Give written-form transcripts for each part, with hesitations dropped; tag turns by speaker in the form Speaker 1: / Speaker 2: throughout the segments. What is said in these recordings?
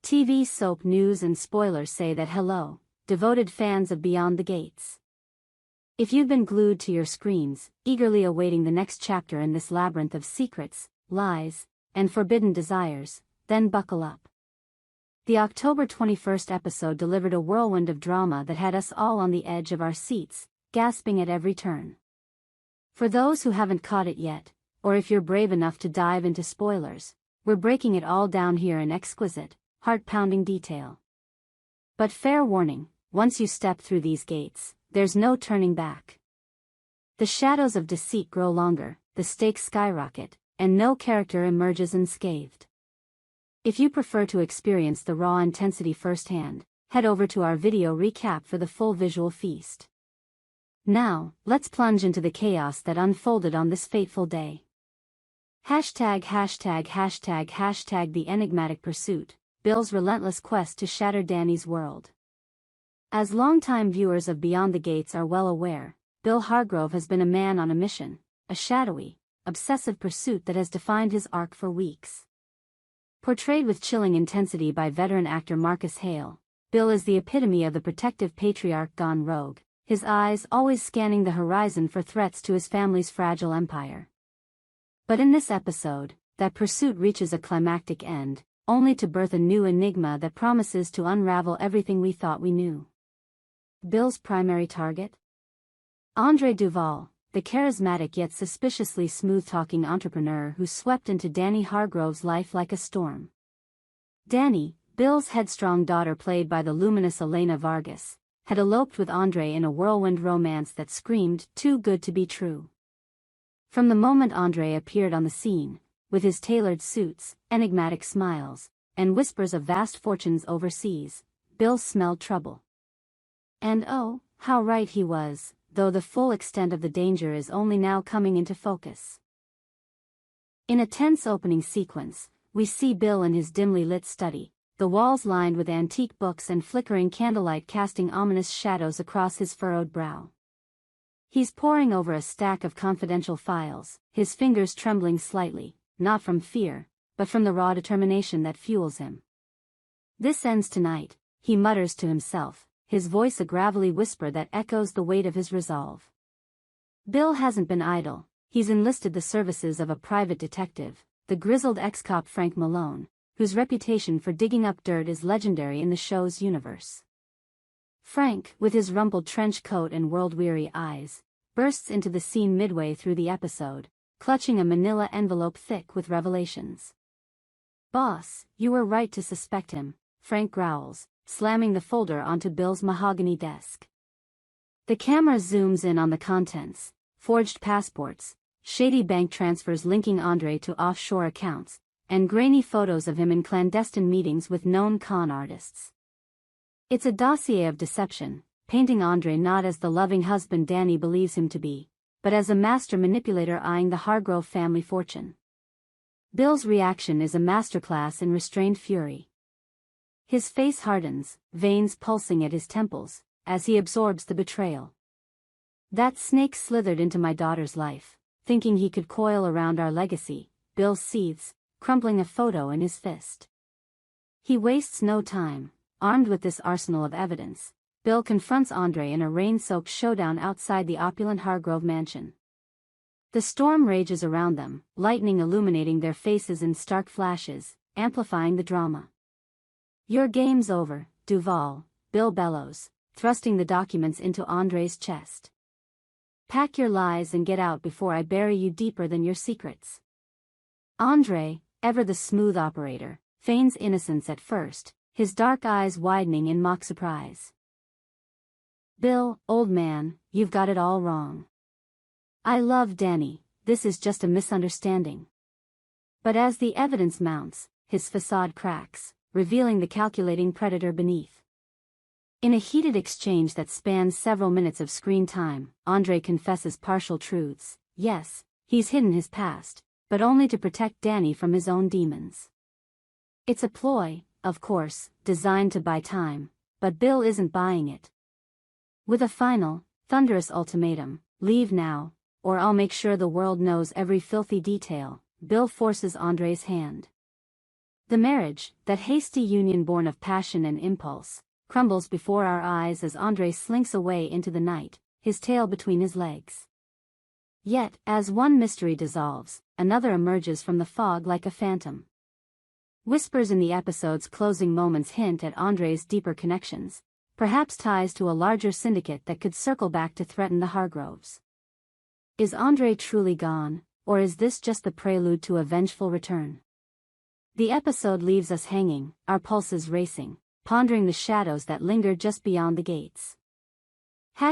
Speaker 1: TV soap news and spoilers say that hello, devoted fans of Beyond the Gates. If you've been glued to your screens, eagerly awaiting the next chapter in this labyrinth of secrets, lies, and forbidden desires, then buckle up. The October 21st episode delivered a whirlwind of drama that had us all on the edge of our seats, gasping at every turn. For those who haven't caught it yet, or if you're brave enough to dive into spoilers, we're breaking it all down here in exquisite, heart-pounding detail. But fair warning, once you step through these gates, there's no turning back. The shadows of deceit grow longer, the stakes skyrocket, and no character emerges unscathed. If you prefer to experience the raw intensity firsthand, head over to our video recap for the full visual feast. Now, let's plunge into the chaos that unfolded on this fateful day. ###### The enigmatic pursuit, Bill's relentless quest to shatter Danny's world. As longtime viewers of Beyond the Gates are well aware, Bill Hargrove has been a man on a mission, a shadowy, obsessive pursuit that has defined his arc for weeks. Portrayed with chilling intensity by veteran actor Marcus Hale, Bill is the epitome of the protective patriarch gone rogue, his eyes always scanning the horizon for threats to his family's fragile empire. But in this episode, that pursuit reaches a climactic end, only to birth a new enigma that promises to unravel everything we thought we knew. Bill's primary target? Andre Duval, the charismatic yet suspiciously smooth-talking entrepreneur who swept into Danny Hargrove's life like a storm. Danny, Bill's headstrong daughter played by the luminous Elena Vargas, had eloped with Andre in a whirlwind romance that screamed too good to be true. From the moment Andre appeared on the scene, with his tailored suits, enigmatic smiles, and whispers of vast fortunes overseas, Bill smelled trouble. And oh, how right he was, though the full extent of the danger is only now coming into focus. In a tense opening sequence, we see Bill in his dimly lit study, the walls lined with antique books and flickering candlelight casting ominous shadows across his furrowed brow. He's poring over a stack of confidential files, his fingers trembling slightly, not from fear, but from the raw determination that fuels him. "This ends tonight," he mutters to himself, his voice a gravelly whisper that echoes the weight of his resolve. Bill hasn't been idle. He's enlisted the services of a private detective, the grizzled ex-cop Frank Malone, whose reputation for digging up dirt is legendary in the show's universe. Frank, with his rumpled trench coat and world-weary eyes, bursts into the scene midway through the episode, clutching a manila envelope thick with revelations. "Boss, you were right to suspect him," Frank growls, slamming the folder onto Bill's mahogany desk. The camera zooms in on the contents: forged passports, shady bank transfers linking Andre to offshore accounts, and grainy photos of him in clandestine meetings with known con artists. It's a dossier of deception, painting Andre not as the loving husband Danny believes him to be, but as a master manipulator eyeing the Hargrove family fortune. Bill's reaction is a masterclass in restrained fury. His face hardens, veins pulsing at his temples, as he absorbs the betrayal. "That snake slithered into my daughter's life, thinking he could coil around our legacy," Bill seethes, crumpling a photo in his fist. He wastes no time. Armed with this arsenal of evidence, Bill confronts Andre in a rain-soaked showdown outside the opulent Hargrove mansion. The storm rages around them, lightning illuminating their faces in stark flashes, amplifying the drama. "Your game's over, Duval," Bill bellows, thrusting the documents into Andre's chest. "Pack your lies and get out before I bury you deeper than your secrets." Andre, ever the smooth operator, feigns innocence at first, his dark eyes widening in mock surprise. "Bill, old man, you've got it all wrong. I love Danny, this is just a misunderstanding." But as the evidence mounts, his facade cracks, revealing the calculating predator beneath. In a heated exchange that spans several minutes of screen time, Andre confesses partial truths. Yes, he's hidden his past, but only to protect Danny from his own demons. It's a ploy, of course, designed to buy time, but Bill isn't buying it. With a final, thunderous ultimatum, "Leave now, or I'll make sure the world knows every filthy detail," Bill forces Andre's hand. The marriage, that hasty union born of passion and impulse, crumbles before our eyes as Andre slinks away into the night, his tail between his legs. Yet, as one mystery dissolves, another emerges from the fog like a phantom. Whispers in the episode's closing moments hint at Andre's deeper connections, perhaps ties to a larger syndicate that could circle back to threaten the Hargroves. Is Andre truly gone, or is this just the prelude to a vengeful return? The episode leaves us hanging, our pulses racing, pondering the shadows that linger just beyond the gates. #######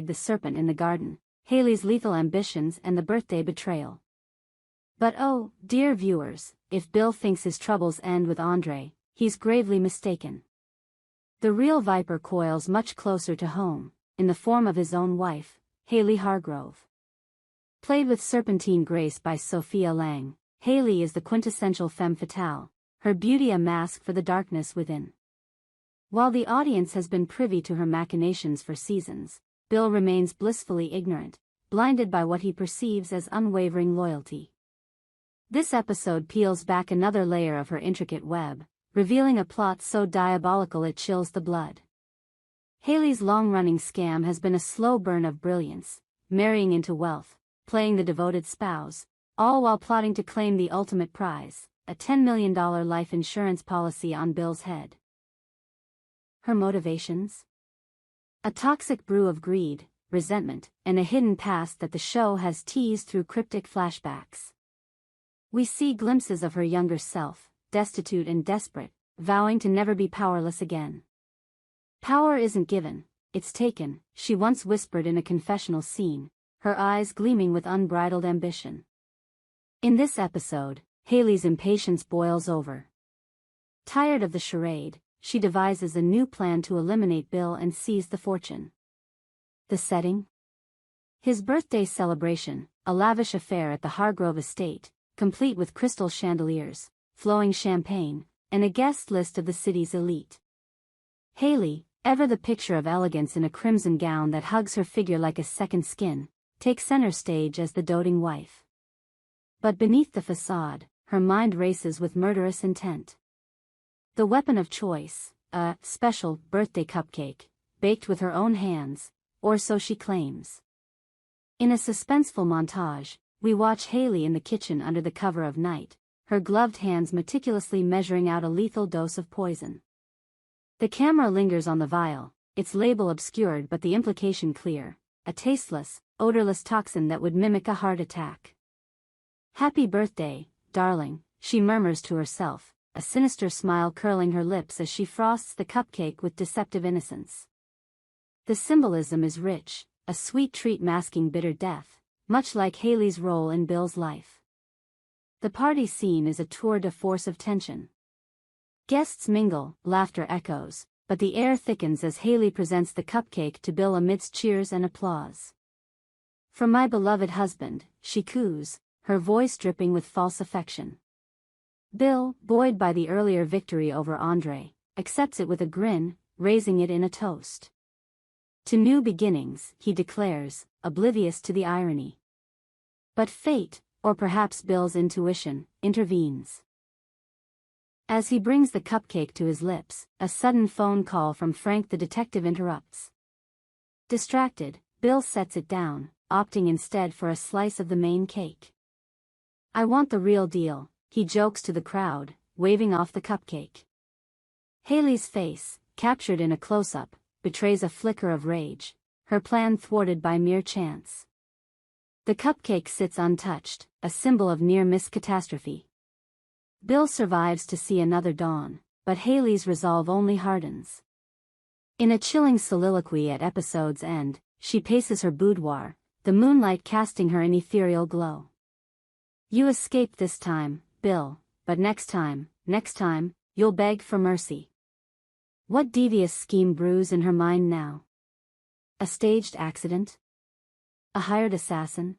Speaker 1: The serpent in the garden, Haley's lethal ambitions and the birthday betrayal. But oh, dear viewers, if Bill thinks his troubles end with Andre, he's gravely mistaken. The real viper coils much closer to home, in the form of his own wife, Haley Hargrove. Played with serpentine grace by Sophia Lang, Haley is the quintessential femme fatale, her beauty a mask for the darkness within. While the audience has been privy to her machinations for seasons, Bill remains blissfully ignorant, blinded by what he perceives as unwavering loyalty. This episode peels back another layer of her intricate web, revealing a plot so diabolical it chills the blood. Haley's long-running scam has been a slow burn of brilliance, marrying into wealth, playing the devoted spouse, all while plotting to claim the ultimate prize, a $10 million life insurance policy on Bill's head. Her motivations? A toxic brew of greed, resentment, and a hidden past that the show has teased through cryptic flashbacks. We see glimpses of her younger self, destitute and desperate, vowing to never be powerless again. "Power isn't given, it's taken," she once whispered in a confessional scene, her eyes gleaming with unbridled ambition. In this episode, Haley's impatience boils over. Tired of the charade, she devises a new plan to eliminate Bill and seize the fortune. The setting? His birthday celebration, a lavish affair at the Hargrove estate, complete with crystal chandeliers, flowing champagne, and a guest list of the city's elite. Haley, ever the picture of elegance in a crimson gown that hugs her figure like a second skin, takes center stage as the doting wife. But beneath the facade, her mind races with murderous intent. The weapon of choice, a special birthday cupcake, baked with her own hands, or so she claims. In a suspenseful montage, we watch Haley in the kitchen under the cover of night, her gloved hands meticulously measuring out a lethal dose of poison. The camera lingers on the vial, its label obscured but the implication clear, a tasteless, odorless toxin that would mimic a heart attack. "Happy birthday, darling," she murmurs to herself, a sinister smile curling her lips as she frosts the cupcake with deceptive innocence. The symbolism is rich, a sweet treat masking bitter death, much like Haley's role in Bill's life. The party scene is a tour de force of tension. Guests mingle, laughter echoes, but the air thickens as Haley presents the cupcake to Bill amidst cheers and applause. "From my beloved husband," she coos, her voice dripping with false affection. Bill, buoyed by the earlier victory over Andre, accepts it with a grin, raising it in a toast. "To new beginnings," he declares, oblivious to the irony. But fate, or perhaps Bill's intuition, intervenes. As he brings the cupcake to his lips, a sudden phone call from Frank the detective interrupts. Distracted, Bill sets it down, opting instead for a slice of the main cake. "I want the real deal," he jokes to the crowd, waving off the cupcake. Haley's face, captured in a close-up, betrays a flicker of rage, her plan thwarted by mere chance. The cupcake sits untouched, a symbol of near-miss catastrophe. Bill survives to see another dawn, but Haley's resolve only hardens. In a chilling soliloquy at episode's end, she paces her boudoir, the moonlight casting her an ethereal glow. "You escaped this time, Bill, but next time, you'll beg for mercy." What devious scheme brews in her mind now? A staged accident? A hired assassin?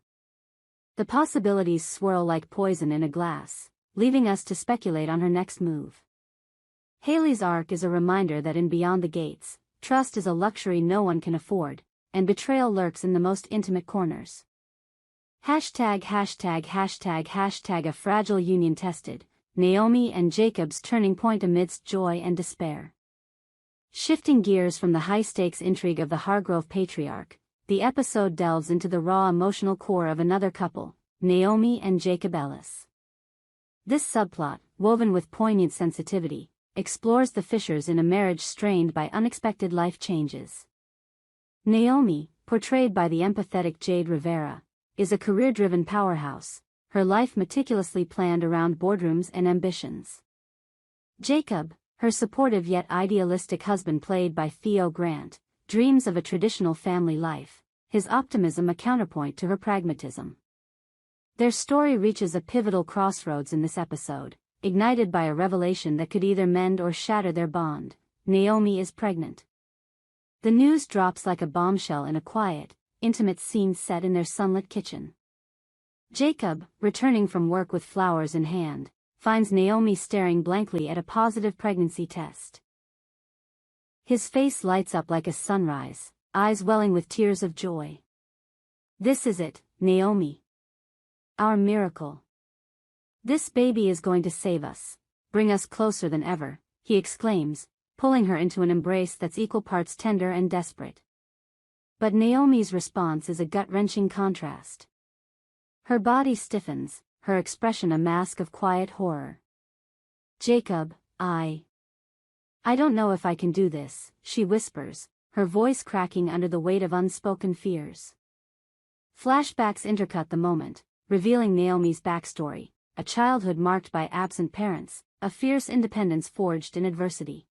Speaker 1: The possibilities swirl like poison in a glass, leaving us to speculate on her next move. Haley's arc is a reminder that in Beyond the Gates, trust is a luxury no one can afford, and betrayal lurks in the most intimate corners. Hashtag a fragile union tested, Naomi and Jacob's turning point amidst joy and despair. Shifting gears from the high-stakes intrigue of the Hargrove patriarch, the episode delves into the raw emotional core of another couple, Naomi and Jacob Ellis. This subplot, woven with poignant sensitivity, explores the fissures in a marriage strained by unexpected life changes. Naomi, portrayed by the empathetic Jade Rivera, is a career-driven powerhouse, her life meticulously planned around boardrooms and ambitions. Jacob, her supportive yet idealistic husband played by Theo Grant, dreams of a traditional family life, his optimism a counterpoint to her pragmatism. Their story reaches a pivotal crossroads in this episode, ignited by a revelation that could either mend or shatter their bond. Naomi is pregnant. The news drops like a bombshell in a quiet, intimate scene set in their sunlit kitchen. Jacob, returning from work with flowers in hand, finds Naomi staring blankly at a positive pregnancy test. His face lights up like a sunrise, eyes welling with tears of joy. "This is it, Naomi. Our miracle. This baby is going to save us, bring us closer than ever," he exclaims, pulling her into an embrace that's equal parts tender and desperate. But Naomi's response is a gut-wrenching contrast. Her body stiffens, her expression a mask of quiet horror. "Jacob, I don't know if I can do this," she whispers, her voice cracking under the weight of unspoken fears. Flashbacks intercut the moment, revealing Naomi's backstory, a childhood marked by absent parents, a fierce independence forged in adversity.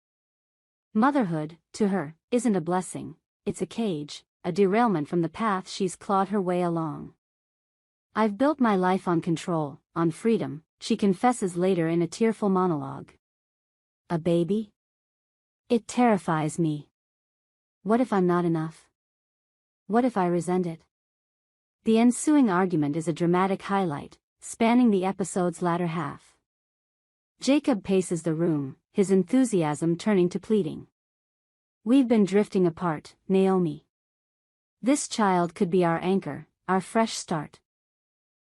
Speaker 1: Motherhood, to her, isn't a blessing, it's a cage, a derailment from the path she's clawed her way along. "I've built my life on control, on freedom," she confesses later in a tearful monologue. "A baby? It terrifies me. What if I'm not enough? What if I resent it?" The ensuing argument is a dramatic highlight, spanning the episode's latter half. Jacob paces the room, his enthusiasm turning to pleading. "We've been drifting apart, Naomi. This child could be our anchor, our fresh start.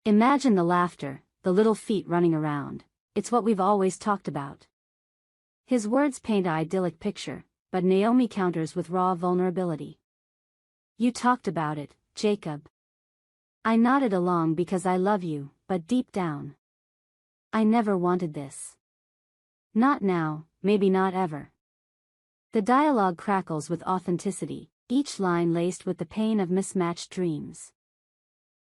Speaker 1: Imagine the laughter, the little feet running around, it's what we've always talked about." His words paint an idyllic picture, but Naomi counters with raw vulnerability. "You talked about it, Jacob. I nodded along because I love you, but deep down, I never wanted this. Not now, maybe not ever." The dialogue crackles with authenticity, each line laced with the pain of mismatched dreams.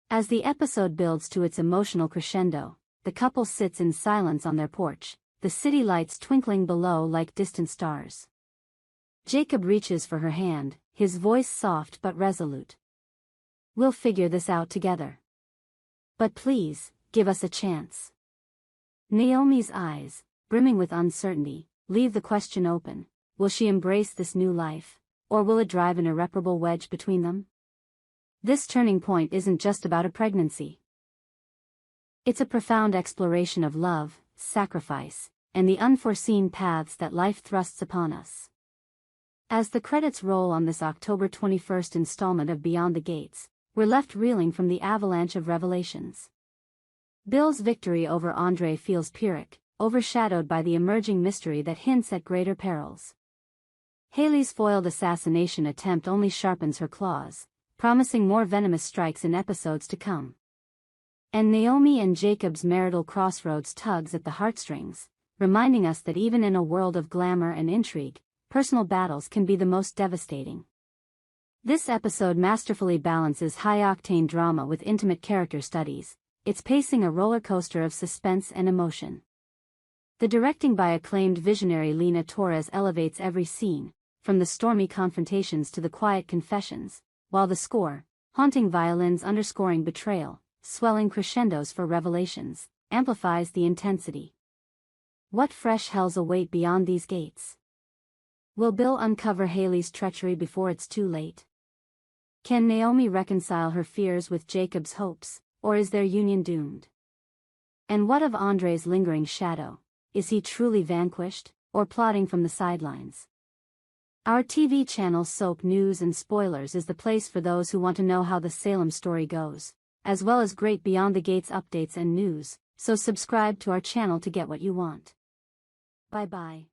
Speaker 1: As the episode builds to its emotional crescendo, the couple sits in silence on their porch, the city lights twinkling below like distant stars. Jacob reaches for her hand, his voice soft but resolute. "We'll figure this out together. But please, give us a chance." Naomi's eyes, brimming with uncertainty, leave the question open: will she embrace this new life, or will it drive an irreparable wedge between them? This turning point isn't just about a pregnancy. It's a profound exploration of love, sacrifice, and the unforeseen paths that life thrusts upon us. As the credits roll on this October 21st installment of Beyond the Gates, we're left reeling from the avalanche of revelations. Bill's victory over Andre feels Pyrrhic, overshadowed by the emerging mystery that hints at greater perils. Haley's foiled assassination attempt only sharpens her claws, promising more venomous strikes in episodes to come. And Naomi and Jacob's marital crossroads tugs at the heartstrings, reminding us that even in a world of glamour and intrigue, personal battles can be the most devastating. This episode masterfully balances high-octane drama with intimate character studies, its pacing a roller coaster of suspense and emotion. The directing by acclaimed visionary Lina Torres elevates every scene, from the stormy confrontations to the quiet confessions, while the score, haunting violins underscoring betrayal, swelling crescendos for revelations, amplifies the intensity. What fresh hells await beyond these gates? Will Bill uncover Haley's treachery before it's too late? Can Naomi reconcile her fears with Jacob's hopes, or is their union doomed? And what of Andre's lingering shadow? Is he truly vanquished, or plotting from the sidelines? Our TV channel Soap News and Spoilers is the place for those who want to know how the Salem story goes. as well as great Beyond the Gates updates and news, so subscribe to our channel to get what you want. Bye bye.